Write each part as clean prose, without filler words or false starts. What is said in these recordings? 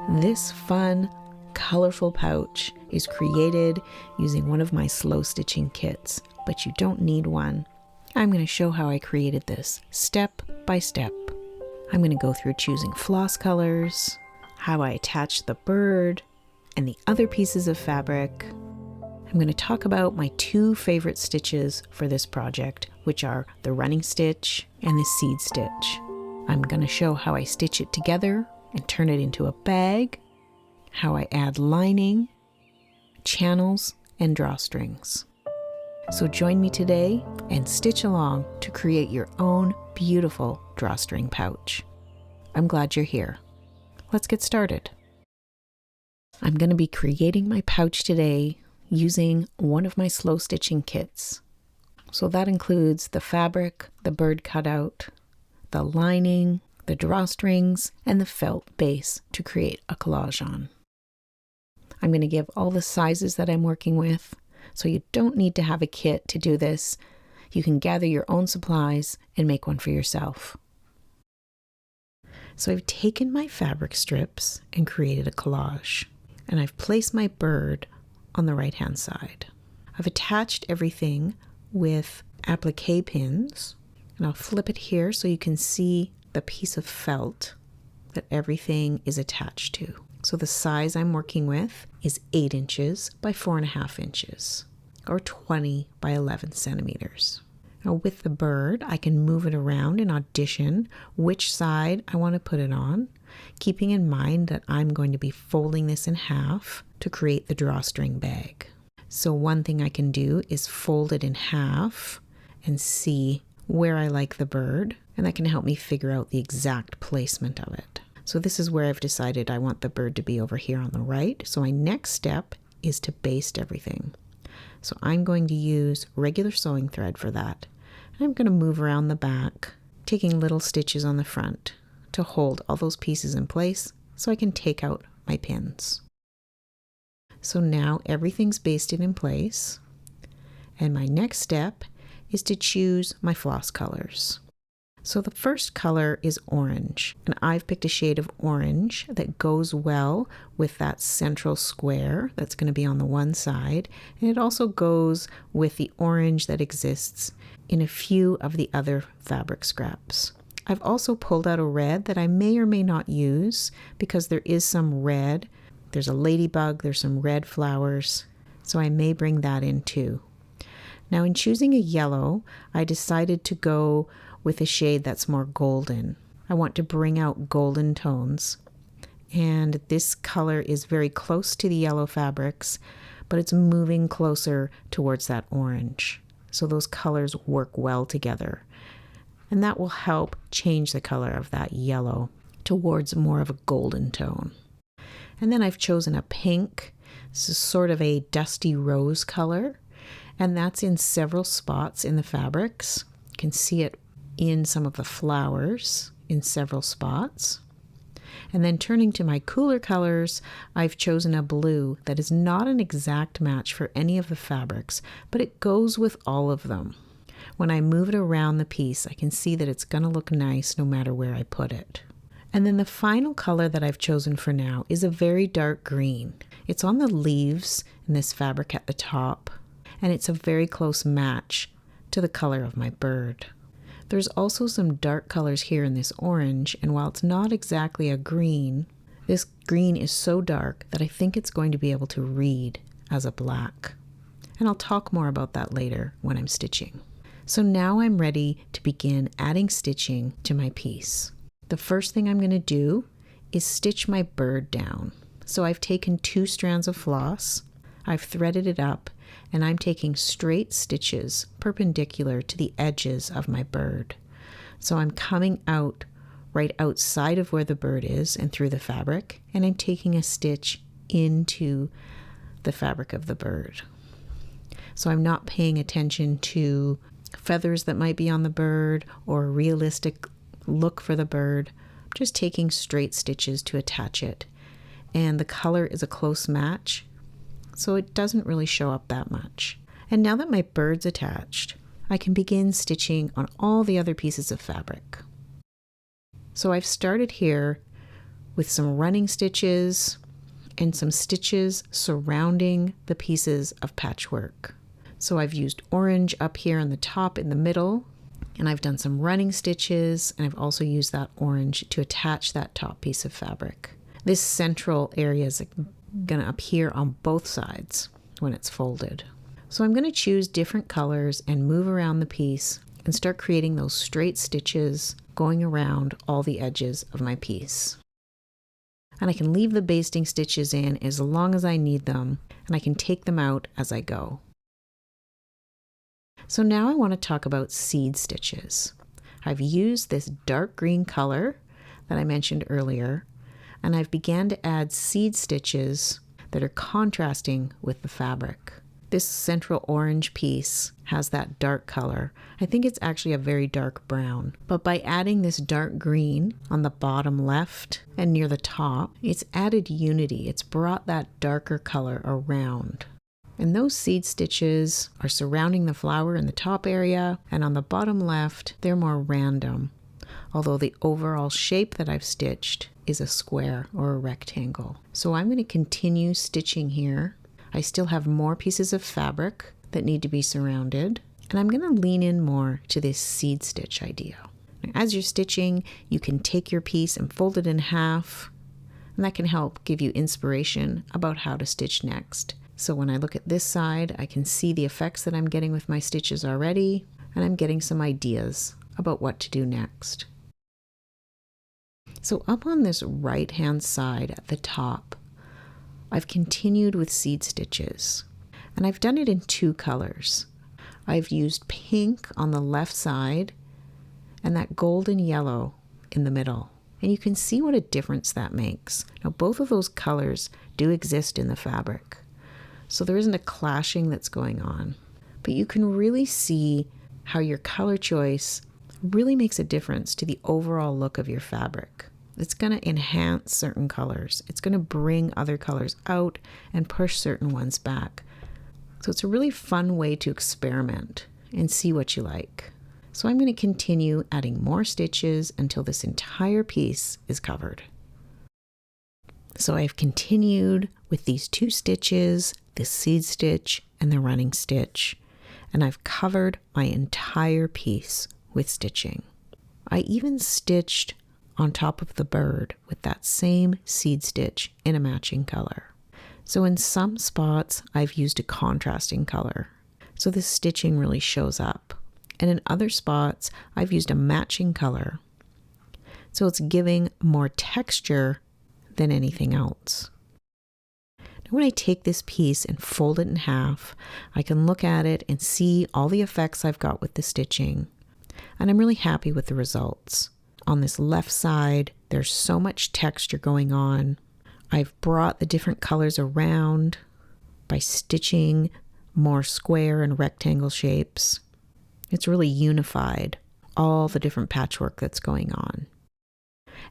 This fun, colorful pouch is created using one of my slow stitching kits, but you don't need one. I'm going to show how I created this step by step. I'm going to go through choosing floss colors, how I attach the bird and the other pieces of fabric. I'm going to talk about my two favorite stitches for this project, which are the running stitch and the seed stitch. I'm going to show how I stitch it together and turn it into a bag, how I add lining, channels, and drawstrings. So join me today and stitch along to create your own beautiful drawstring pouch. I'm glad you're here. Let's get started. I'm going to be creating my pouch today using one of my slow stitching kits. So that includes the fabric, the bird cutout, the lining, the drawstrings, and the felt base to create a collage on. I'm going to give all the sizes that I'm working with, so you don't need to have a kit to do this. You can gather your own supplies and make one for yourself. So I've taken my fabric strips and created a collage, and I've placed my bird on the right-hand side. I've attached everything with applique pins, and I'll flip it here so you can see the piece of felt that everything is attached to. So the size I'm working with is 8 inches by 4.5 inches, or 20 by 11 centimeters. Now with the bird, I can move it around and audition which side I want to put it on, keeping in mind that I'm going to be folding this in half to create the drawstring bag. So one thing I can do is fold it in half and see where I like the bird, and that can help me figure out the exact placement of it. So this is where I've decided I want the bird to be over here on the right. So my next step is to baste everything. So I'm going to use regular sewing thread for that. I'm going to move around the back, taking little stitches on the front to hold all those pieces in place so I can take out my pins. So now everything's basted in place, and my next step is to choose my floss colors. So the first color is orange, and I've picked a shade of orange that goes well with that central square that's going to be on the one side, and it also goes with the orange that exists in a few of the other fabric scraps. I've also pulled out a red that I may or may not use because there is some red. There's a ladybug, there's some red flowers, so I may bring that in too. Now in choosing a yellow, I decided to go with a shade that's more golden. I want to bring out golden tones, and this color is very close to the yellow fabrics, but it's moving closer towards that orange. So those colors work well together, and that will help change the color of that yellow towards more of a golden tone. And then I've chosen a pink. This is sort of a dusty rose color, and that's in several spots in the fabrics. You can see it in some of the flowers in several spots. And then turning to my cooler colors, I've chosen a blue that is not an exact match for any of the fabrics, but it goes with all of them. When I move it around the piece, I can see that it's going to look nice no matter where I put it. And then the final color that I've chosen for now is a very dark green. It's on the leaves in this fabric at the top, and it's a very close match to the color of my bird. There's also some dark colors here in this orange, and while it's not exactly a green, this green is so dark that I think it's going to be able to read as a black. And I'll talk more about that later when I'm stitching. So now I'm ready to begin adding stitching to my piece. The first thing I'm going to do is stitch my bird down. So I've taken 2 strands of floss, I've threaded it up, and I'm taking straight stitches perpendicular to the edges of my bird. So I'm coming out right outside of where the bird is and through the fabric, and I'm taking a stitch into the fabric of the bird. So I'm not paying attention to feathers that might be on the bird or a realistic look for the bird. I'm just taking straight stitches to attach it. And the color is a close match, so it doesn't really show up that much. And now that my bird's attached, I can begin stitching on all the other pieces of fabric. So I've started here with some running stitches and some stitches surrounding the pieces of patchwork. So I've used orange up here on the top in the middle, and I've done some running stitches, and I've also used that orange to attach that top piece of fabric. This central area is going to appear on both sides when it's folded. So I'm going to choose different colors and move around the piece and start creating those straight stitches going around all the edges of my piece. And I can leave the basting stitches in as long as I need them, and I can take them out as I go. So now I want to talk about seed stitches. I've used this dark green color that I mentioned earlier, and I've began to add seed stitches that are contrasting with the fabric. This central orange piece has that dark color. I think it's actually a very dark brown, but by adding this dark green on the bottom left and near the top, it's added unity. It's brought that darker color around. And those seed stitches are surrounding the flower in the top area, and on the bottom left, they're more random, although the overall shape that I've stitched is a square or a rectangle. So I'm going to continue stitching here. I still have more pieces of fabric that need to be surrounded, and I'm going to lean in more to this seed stitch idea. Now, as you're stitching, you can take your piece and fold it in half, and that can help give you inspiration about how to stitch next. So when I look at this side, I can see the effects that I'm getting with my stitches already, and I'm getting some ideas about what to do next. So up on this right-hand side at the top, I've continued with seed stitches, and I've done it in two colors. I've used pink on the left side and that golden yellow in the middle. And you can see what a difference that makes. Now, both of those colors do exist in the fabric, so there isn't a clashing that's going on. But you can really see how your color choice really makes a difference to the overall look of your fabric. It's going to enhance certain colors. It's going to bring other colors out and push certain ones back. So it's a really fun way to experiment and see what you like. So I'm going to continue adding more stitches until this entire piece is covered. So I've continued with these two stitches, the seed stitch and the running stitch, and I've covered my entire piece with stitching. I even stitched on top of the bird with that same seed stitch in a matching color. So in some spots, I've used a contrasting color, so this stitching really shows up. And in other spots, I've used a matching color, so it's giving more texture than anything else. Now when I take this piece and fold it in half, I can look at it and see all the effects I've got with the stitching, and I'm really happy with the results. On this left side, there's so much texture going on. I've brought the different colors around by stitching more square and rectangle shapes. It's really unified all the different patchwork that's going on.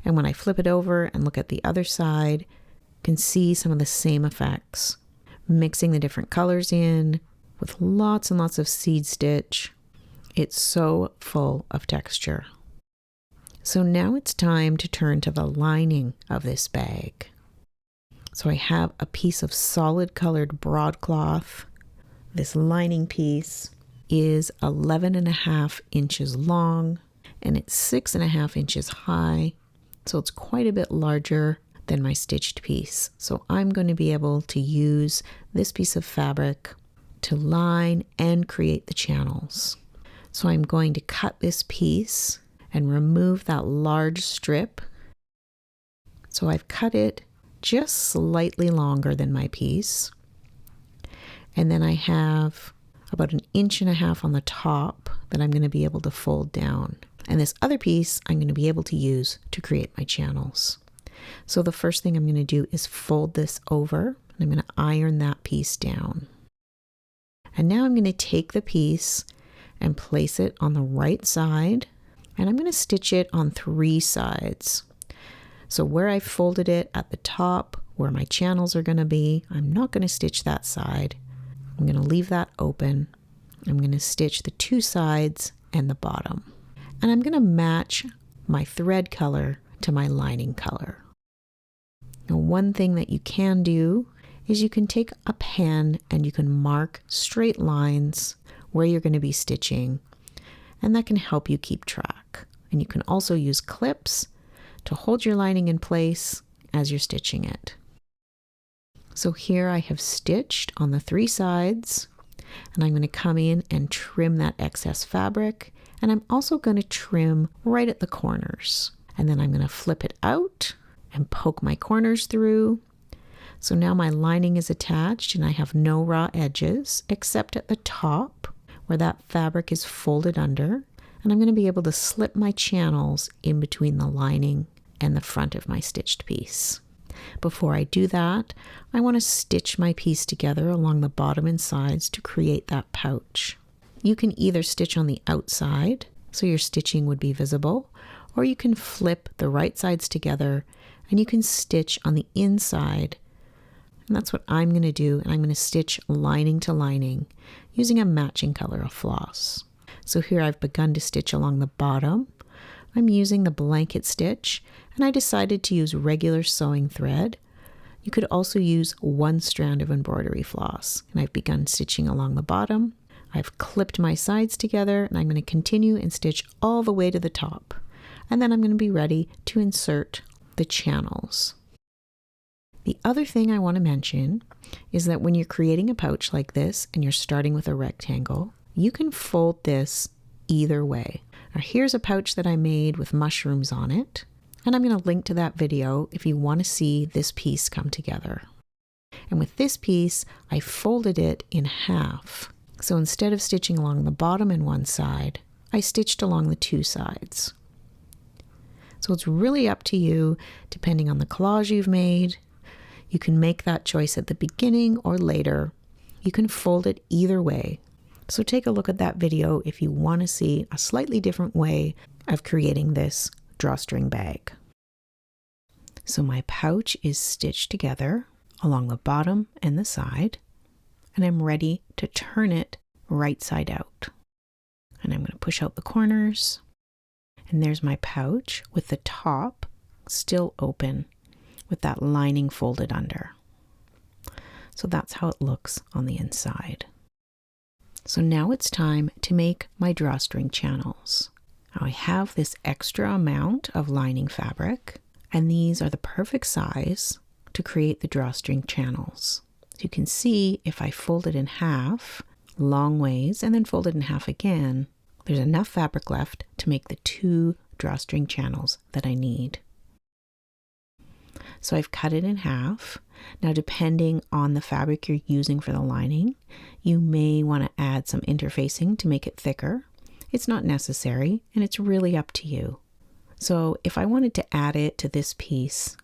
And when I flip it over and look at the other side, you can see some of the same effects. Mixing the different colors in with lots and lots of seed stitch. It's so full of texture. So now it's time to turn to the lining of this bag. So I have a piece of solid colored broadcloth. This lining piece is 11.5 inches long, and it's 6.5 inches high. So it's quite a bit larger than my stitched piece. So I'm going to be able to use this piece of fabric to line and create the channels. So I'm going to cut this piece and remove that large strip. So I've cut it just slightly longer than my piece. And then I have about 1.5 inches on the top that I'm going to be able to fold down. And this other piece I'm going to be able to use to create my channels. So the first thing I'm going to do is fold this over, and I'm going to iron that piece down. And now I'm going to take the piece and place it on the right side, and I'm going to stitch it on 3 sides. So where I folded it at the top, where my channels are going to be, I'm not going to stitch that side. I'm going to leave that open. I'm going to stitch the 2 sides and the bottom. And I'm going to match my thread color to my lining color. Now, one thing that you can do is you can take a pen and you can mark straight lines where you're going to be stitching, and that can help you keep track. And you can also use clips to hold your lining in place as you're stitching it. So here I have stitched on the 3 sides, and I'm going to come in and trim that excess fabric, and I'm also going to trim right at the corners. And then I'm going to flip it out and poke my corners through. So now my lining is attached and I have no raw edges except at the top where that fabric is folded under, and I'm going to be able to slip my channels in between the lining and the front of my stitched piece. Before I do that, I want to stitch my piece together along the bottom and sides to create that pouch. You can either stitch on the outside, so your stitching would be visible, or you can flip the right sides together and you can stitch on the inside. And that's what I'm going to do, and I'm going to stitch lining to lining using a matching color of floss. So here I've begun to stitch along the bottom. I'm using the blanket stitch, and I decided to use regular sewing thread. You could also use 1 strand of embroidery floss, and I've begun stitching along the bottom. I've clipped my sides together, and I'm going to continue and stitch all the way to the top. And then I'm going to be ready to insert the channels. The other thing I want to mention is that when you're creating a pouch like this and you're starting with a rectangle, you can fold this either way. Now here's a pouch that I made with mushrooms on it, and I'm going to link to that video if you want to see this piece come together. And with this piece, I folded it in half. So instead of stitching along the bottom and one side, I stitched along the 2 sides. So it's really up to you, depending on the collage you've made. You can make that choice at the beginning or later. You can fold it either way. So take a look at that video if you want to see a slightly different way of creating this drawstring bag. So my pouch is stitched together along the bottom and the side, and I'm ready to turn it right side out. And I'm going to push out the corners, and there's my pouch with the top still open with that lining folded under. So that's how it looks on the inside. So now it's time to make my drawstring channels. Now I have this extra amount of lining fabric, and these are the perfect size to create the drawstring channels. So you can see if I fold it in half, long ways, and then fold it in half again, there's enough fabric left to make the 2 drawstring channels that I need. So I've cut it in half. Now, depending on the fabric you're using for the lining, you may want to add some interfacing to make it thicker. It's not necessary, and it's really up to you. So if I wanted to add it to this piece,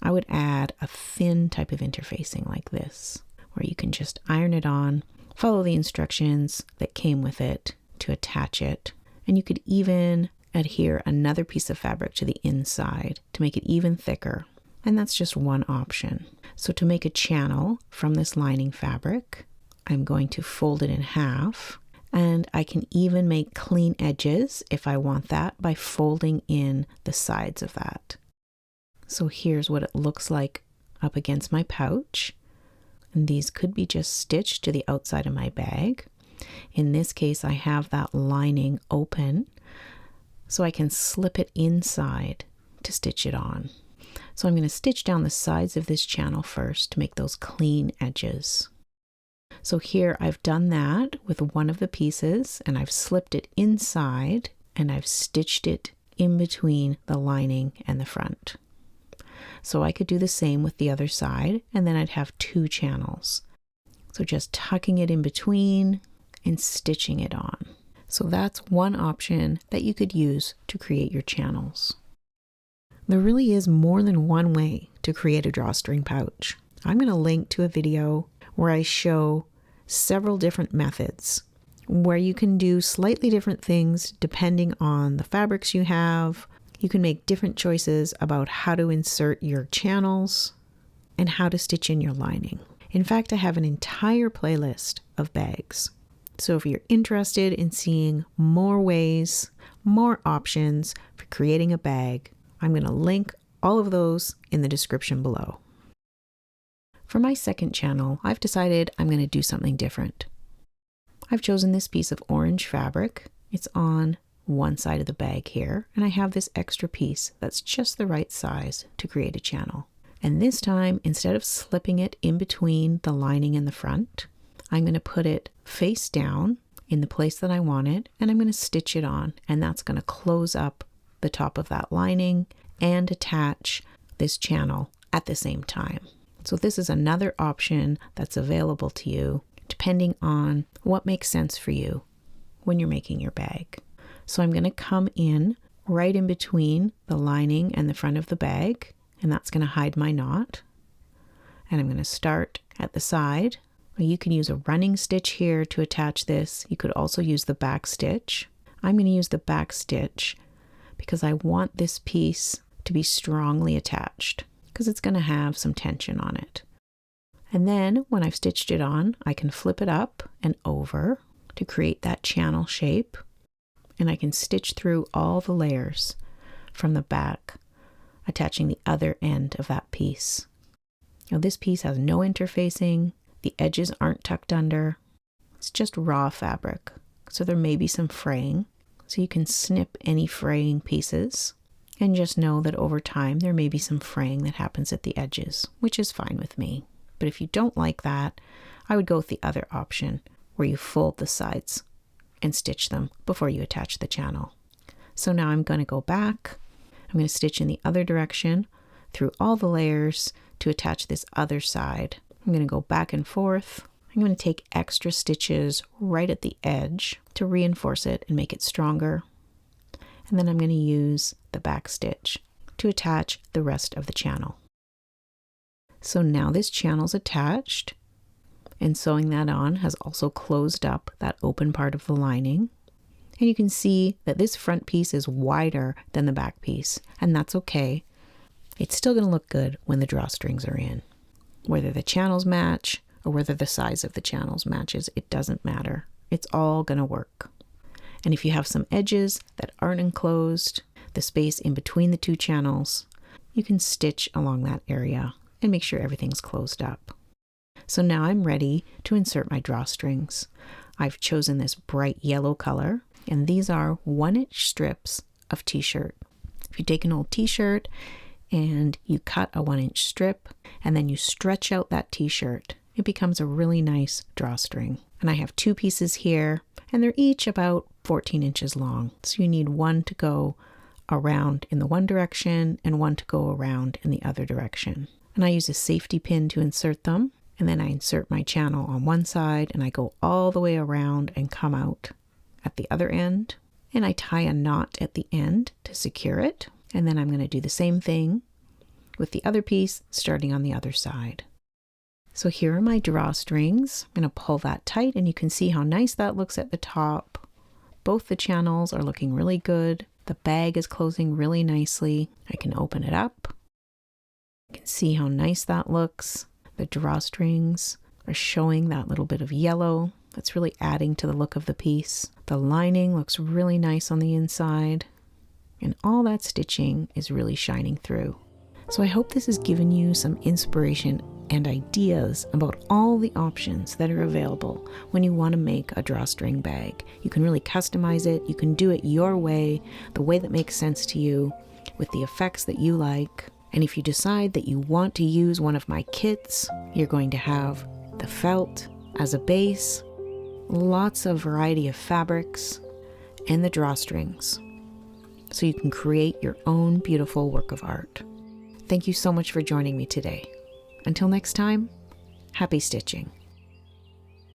I would add a thin type of interfacing like this, where you can just iron it on, follow the instructions that came with it to attach it, and you could even adhere another piece of fabric to the inside to make it even thicker. And that's just one option. So to make a channel from this lining fabric, I'm going to fold it in half, and I can even make clean edges if I want that by folding in the sides of that. So here's what it looks like up against my pouch. And these could be just stitched to the outside of my bag. In this case, I have that lining open, so I can slip it inside to stitch it on. So I'm going to stitch down the sides of this channel first to make those clean edges. So here I've done that with one of the pieces, and I've slipped it inside and I've stitched it in between the lining and the front. So I could do the same with the other side, and then I'd have 2 channels. So just tucking it in between and stitching it on. So that's one option that you could use to create your channels. There really is more than one way to create a drawstring pouch. I'm going to link to a video where I show several different methods where you can do slightly different things depending on the fabrics you have. You can make different choices about how to insert your channels and how to stitch in your lining. In fact, I have an entire playlist of bags. So if you're interested in seeing more ways, more options for creating a bag, I'm going to link all of those in the description below. For my second channel, I've decided I'm going to do something different. I've chosen this piece of orange fabric. It's on one side of the bag here, and I have this extra piece that's just the right size to create a channel. And this time, instead of slipping it in between the lining and the front, I'm going to put it face down in the place that I want it, and I'm going to stitch it on, and that's going to close up the top of that lining and attach this channel at the same time. So this is another option that's available to you depending on what makes sense for you when you're making your bag. So I'm going to come in right in between the lining and the front of the bag, and that's going to hide my knot. And I'm going to start at the side. You can use a running stitch here to attach this. You could also use the back stitch. I'm going to use the back stitch because I want this piece to be strongly attached because it's going to have some tension on it. And then when I've stitched it on, I can flip it up and over to create that channel shape. And I can stitch through all the layers from the back, attaching the other end of that piece. Now this piece has no interfacing. The edges aren't tucked under. It's just raw fabric. So there may be some fraying. So you can snip any fraying pieces. And just know that over time there may be some fraying that happens at the edges, which is fine with me. But if you don't like that, I would go with the other option where you fold the sides and stitch them before you attach the channel. So now I'm going to go back. I'm going to stitch in the other direction through all the layers to attach this other side. I'm going to go back and forth. I'm going to take extra stitches right at the edge to reinforce it and make it stronger. And then I'm going to use the back stitch to attach the rest of the channel. So now this channel's attached, and sewing that on has also closed up that open part of the lining. And you can see that this front piece is wider than the back piece, and that's okay. It's still going to look good when the drawstrings are in. Whether the channels match or whether the size of the channels matches, it doesn't matter. It's all going to work. And if you have some edges that aren't enclosed, the space in between the two channels, you can stitch along that area and make sure everything's closed up. So now I'm ready to insert my drawstrings. I've chosen this bright yellow color, and these are 1-inch strips of t-shirt. If you take an old t-shirt and you cut a 1-inch strip and then you stretch out that t-shirt, it becomes a really nice drawstring. And I have 2 pieces here, and they're each about 14 inches long. So you need one to go around in the one direction and one to go around in the other direction. And I use a safety pin to insert them. And then I insert my channel on one side and I go all the way around and come out at the other end. And I tie a knot at the end to secure it. And then I'm going to do the same thing with the other piece starting on the other side. So here are my drawstrings. I'm going to pull that tight and you can see how nice that looks at the top. Both the channels are looking really good. The bag is closing really nicely. I can open it up. You can see how nice that looks. The drawstrings are showing that little bit of yellow. That's really adding to the look of the piece. The lining looks really nice on the inside. And all that stitching is really shining through. So I hope this has given you some inspiration and ideas about all the options that are available when you want to make a drawstring bag. You can really customize it. You can do it your way, the way that makes sense to you, with the effects that you like. And if you decide that you want to use one of my kits, you're going to have the felt as a base, lots of variety of fabrics, and the drawstrings. So you can create your own beautiful work of art. Thank you so much for joining me today. Until next time, happy stitching.